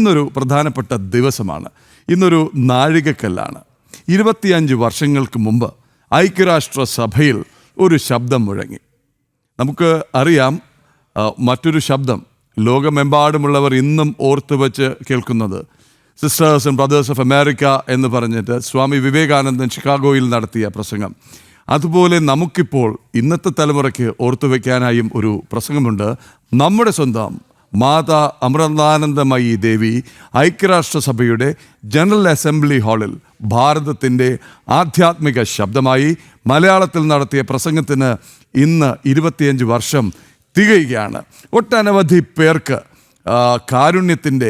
ഇന്നൊരു പ്രധാനപ്പെട്ട ദിവസമാണ്. ഇന്നൊരു നാഴികക്കല്ലാണ്. 25 വർഷങ്ങൾക്ക് മുമ്പ് ഐക്യരാഷ്ട്രസഭയിൽ ഒരു ശബ്ദം മുഴങ്ങി. നമുക്ക് അറിയാം, മറ്റൊരു ശബ്ദം ലോകമെമ്പാടുമുള്ളവർ ഇന്നും ഓർത്തു വച്ച് കേൾക്കുന്നത് sisters and brothers of America എന്ന് പറഞ്ഞിട്ട് സ്വാമി വിവേകാനന്ദൻ ചിക്കാഗോയിൽ നടത്തിയ പ്രസംഗം. അതുപോലെ നമുക്കിപ്പോൾ ഇന്നത്തെ തലമുറയ്ക്ക് ഓർത്തു വയ്ക്കാനായും ഒരു പ്രസംഗമുണ്ട്. നമ്മുടെ സ്വന്തം മാതാ അമൃതാനന്ദമയി ദേവി ഐക്യരാഷ്ട്രസഭയുടെ ജനറൽ അസംബ്ലി ഹാളിൽ ഭാരതത്തിൻ്റെ ആധ്യാത്മിക ശബ്ദമായി മലയാളത്തിൽ നടത്തിയ പ്രസംഗത്തിന് ഇന്ന് 25 വർഷം തികയുകയാണ്. ഒട്ടനവധി പേർക്ക് കാരുണ്യത്തിൻ്റെ,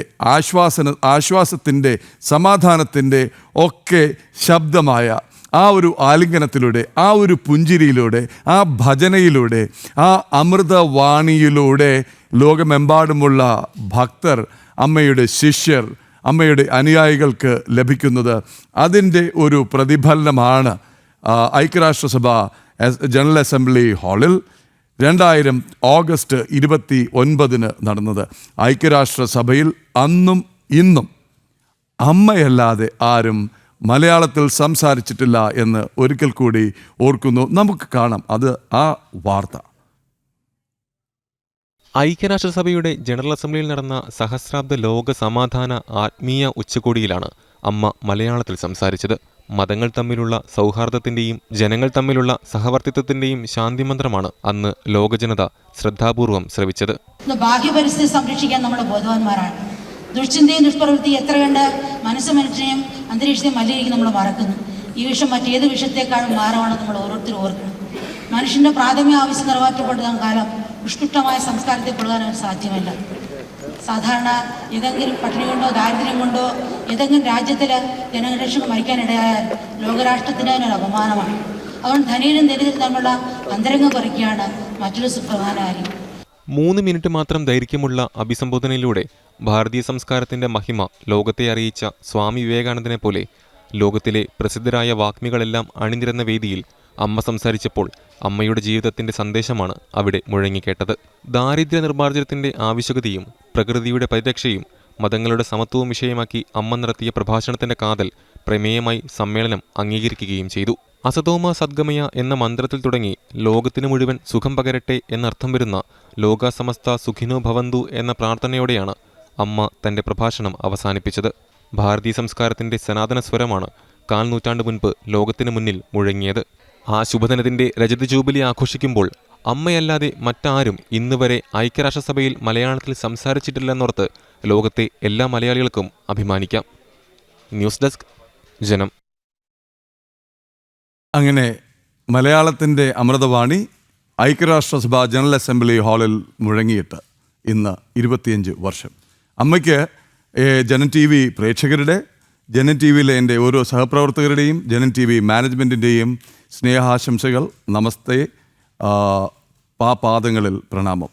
ആശ്വാസത്തിൻ്റെ, സമാധാനത്തിൻ്റെ ഒക്കെ ശബ്ദമായ ആ ഒരു ആലിംഗനത്തിലൂടെ, ആ ഒരു പുഞ്ചിരിയിലൂടെ, ആ ഭജനയിലൂടെ, ആ അമൃതവാണിയിലൂടെ ലോകമെമ്പാടുമുള്ള ഭക്തർ, അമ്മയുടെ ശിഷ്യർ, അമ്മയുടെ അനുയായികൾക്ക് ലഭിക്കുന്നത്. അതിൻ്റെ ഒരു പ്രതിഫലനമാണ് ഐക്യരാഷ്ട്രസഭ ജനറൽ അസംബ്ലി ഹാളിൽ 2000 ഓഗസ്റ്റ് 29 നടന്നത്. ഐക്യരാഷ്ട്രസഭയിൽ അന്നും ഇന്നും അമ്മയല്ലാതെ ആരും മലയാളത്തിൽ സംസാരിച്ചിട്ടില്ല എന്ന് ഒരിക്കൽ കൂടി ഓർക്കുന്നു. നമുക്ക് കാണാം അത് ആ വാർത്ത. ഐക്യരാഷ്ട്രസഭയുടെ ജനറൽ അസംബ്ലിയിൽ നടന്ന സഹസ്രാബ്ദ ലോക സമാധാന ആത്മീയ ഉച്ചകോടിയിലാണ് അമ്മ മലയാളത്തിൽ സംസാരിച്ചത്. മതങ്ങൾ തമ്മിലുള്ള സൗഹാർദ്ദത്തിൻ്റെയും ജനങ്ങൾ തമ്മിലുള്ള സഹവർത്തിത്വത്തിൻ്റെയും ശാന്തിമന്ത്രമാണ് അന്ന് ലോകജനത ശ്രദ്ധാപൂർവം ശ്രവിച്ചത്. ബാഹ്യപരിസ്ഥിതി സംരക്ഷിക്കാൻ നമ്മൾ ബോധവാന്മാരാണ്. ദുഷ്ചിന്തയും ദുഷ്പ്രവൃത്തി എത്രയുണ്ട് മനുഷ്യനെയും അന്തരീക്ഷത്തെയും മലിനീകരിക്കും നമ്മൾ മറക്കുന്നു. ഈ വിഷയം മറ്റേത് വിഷയത്തെക്കാളും ഭാരമാണ് നമ്മൾ ഓരോരുത്തരും ഓർക്കണം. മനുഷ്യൻ്റെ പ്രാഥമിക ആവശ്യം നിറവേറ്റപ്പെടുന്ന കാലം ഉത്കൃഷ്ടമായ സംസ്കാരത്തെ കൊള്ളുവാൻ സാധ്യമല്ല. സാധാരണ ഏതെങ്കിലും പട്ടിണി കൊണ്ടോ ദാരിദ്ര്യം കൊണ്ടോ ഏതെങ്കിലും രാജ്യത്തിൽ ജനലക്ഷങ്ങൾ മരിക്കാനിടയായാൽ ലോകരാഷ്ട്രത്തിന് ഒരു അപമാനമാണ്. അതുകൊണ്ട് ധനികനും ദരിദ്രനും തമ്മിലുള്ള അന്തരംഗം കുറയ്ക്കുകയാണ് മറ്റൊരു സുപ്രധാന കാര്യം. 3 മിനിറ്റ് മാത്രം ദൈർഘ്യമുള്ള അഭിസംബോധനയിലൂടെ ഭാരതീയ സംസ്കാരത്തിൻ്റെ മഹിമ ലോകത്തെ അറിയിച്ച സ്വാമി വിവേകാനന്ദനെ പോലെ ലോകത്തിലെ പ്രസിദ്ധരായ വാഗ്മികളെല്ലാം അണിനിരന്ന വേദിയിൽ അമ്മ സംസാരിച്ചപ്പോൾ അമ്മയുടെ ജീവിതത്തിൻ്റെ സന്ദേശമാണ് അവിടെ മുഴങ്ങിക്കേട്ടത്. ദാരിദ്ര്യ നിർമ്മാർജ്ജനത്തിൻ്റെ ആവശ്യകതയും പ്രകൃതിയുടെ പരിരക്ഷയും മതങ്ങളുടെ സമത്വവും വിഷയമാക്കി അമ്മ നടത്തിയ പ്രഭാഷണത്തിൻ്റെ കാതൽ പ്രമേയമായി സമ്മേളനം അംഗീകരിക്കുകയും ചെയ്തു. അസതോമ സദ്ഗമയ എന്ന മന്ത്രത്തിൽ തുടങ്ങി ലോകത്തിനു മുഴുവൻ സുഖം പകരട്ടെ എന്നർത്ഥം വരുന്ന ലോകാസമസ്ത സുഖിനോ ഭവന്തു എന്ന പ്രാർത്ഥനയോടെയാണ് അമ്മ തൻ്റെ പ്രഭാഷണം അവസാനിപ്പിച്ചത്. ഭാരതീയ സംസ്കാരത്തിൻ്റെ സനാതന സ്വരമാണ് 4 നൂറ്റാണ്ട് മുൻപ് ലോകത്തിനു മുന്നിൽ മുഴങ്ങിയത്. ആ ശുഭദിനത്തിൻ്റെ രജത ജൂബിലി ആഘോഷിക്കുമ്പോൾ അമ്മയല്ലാതെ മറ്റാരും ഇന്നുവരെ ഐക്യരാഷ്ട്രസഭയിൽ മലയാളത്തിൽ സംസാരിച്ചിട്ടില്ലെന്നോർത്ത് ലോകത്തെ എല്ലാ മലയാളികൾക്കും അഭിമാനിക്കാം. ന്യൂസ് ഡെസ്ക് ജനം. അങ്ങനെ മലയാളത്തിൻ്റെ അമൃതവാണി ഐക്യരാഷ്ട്രസഭ ജനറൽ അസംബ്ലി ഹാളിൽ മുഴങ്ങിയിട്ട് ഇന്ന് 25 വർഷം. അമ്മയ്ക്ക് ജനം ടി വി പ്രേക്ഷകരുടെ, ജനം ടി വിയിലെ എൻ്റെ ഓരോ സഹപ്രവർത്തകരുടെയും ജനം ടി വി മാനേജ്മെൻറ്റിൻ്റെയും സ്നേഹാശംസകൾ. നമസ്തേ. പാദങ്ങളിൽ പ്രണാമം.